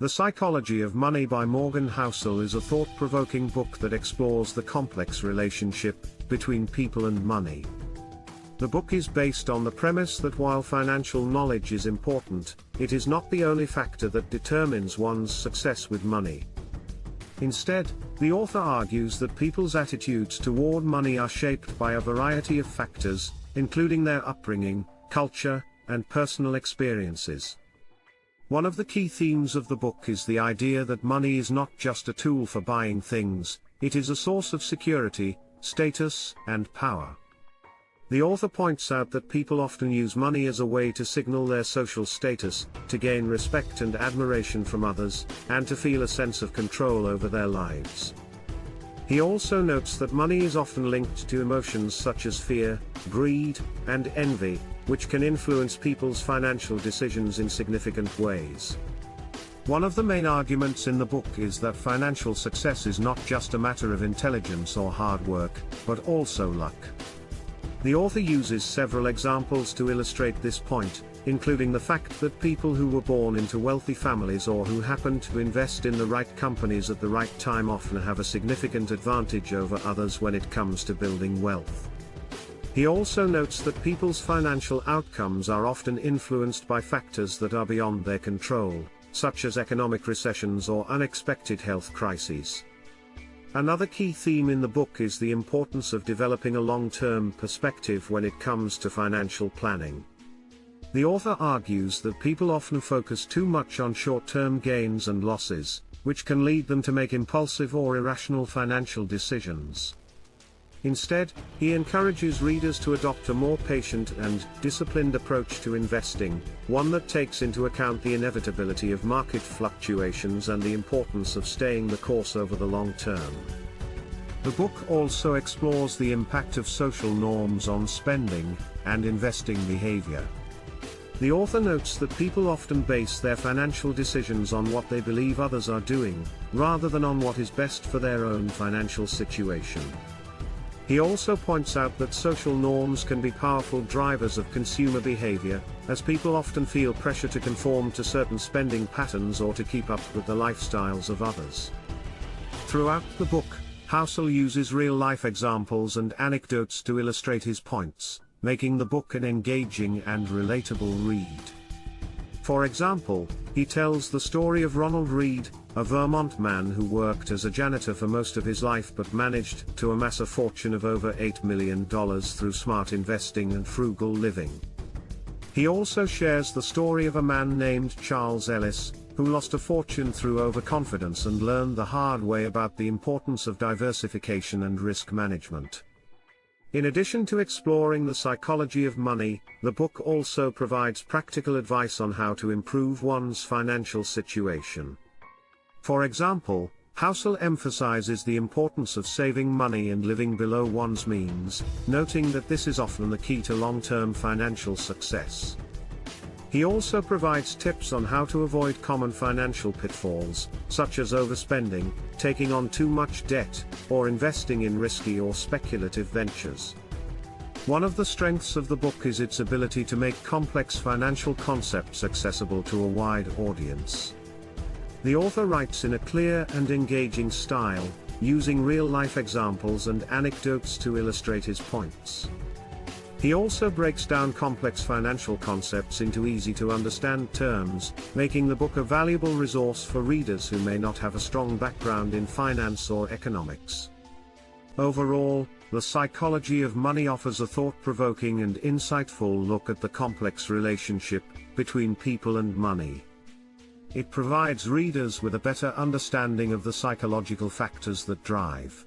The Psychology of Money by Morgan Housel is a thought-provoking book that explores the complex relationship between people and money. The book is based on the premise that while financial knowledge is important, it is not the only factor that determines one's success with money. Instead, the author argues that people's attitudes toward money are shaped by a variety of factors, including their upbringing, culture, and personal experiences. One of the key themes of the book is the idea that money is not just a tool for buying things, it is a source of security, status, and power. The author points out that people often use money as a way to signal their social status, to gain respect and admiration from others, and to feel a sense of control over their lives. He also notes that money is often linked to emotions such as fear, greed, and envy, which can influence people's financial decisions in significant ways. One of the main arguments in the book is that financial success is not just a matter of intelligence or hard work, but also luck. The author uses several examples to illustrate this point, including the fact that people who were born into wealthy families or who happen to invest in the right companies at the right time often have a significant advantage over others when it comes to building wealth. He also notes that people's financial outcomes are often influenced by factors that are beyond their control, such as economic recessions or unexpected health crises. Another key theme in the book is the importance of developing a long-term perspective when it comes to financial planning. The author argues that people often focus too much on short-term gains and losses, which can lead them to make impulsive or irrational financial decisions. Instead, he encourages readers to adopt a more patient and disciplined approach to investing, one that takes into account the inevitability of market fluctuations and the importance of staying the course over the long term. The book also explores the impact of social norms on spending and investing behavior. The author notes that people often base their financial decisions on what they believe others are doing, rather than on what is best for their own financial situation. He also points out that social norms can be powerful drivers of consumer behavior, as people often feel pressure to conform to certain spending patterns or to keep up with the lifestyles of others. Throughout the book, Housel uses real-life examples and anecdotes to illustrate his points, making the book an engaging and relatable read. For example, he tells the story of Ronald Reed, a Vermont man who worked as a janitor for most of his life but managed to amass a fortune of over $8 million through smart investing and frugal living. He also shares the story of a man named Charles Ellis, who lost a fortune through overconfidence and learned the hard way about the importance of diversification and risk management. In addition to exploring the psychology of money, the book also provides practical advice on how to improve one's financial situation. For example, Housel emphasizes the importance of saving money and living below one's means, noting that this is often the key to long-term financial success. He also provides tips on how to avoid common financial pitfalls, such as overspending, taking on too much debt, or investing in risky or speculative ventures. One of the strengths of the book is its ability to make complex financial concepts accessible to a wide audience. The author writes in a clear and engaging style, using real-life examples and anecdotes to illustrate his points. He also breaks down complex financial concepts into easy-to-understand terms, making the book a valuable resource for readers who may not have a strong background in finance or economics. Overall, The Psychology of Money offers a thought-provoking and insightful look at the complex relationship between people and money. It provides readers with a better understanding of the psychological factors that drive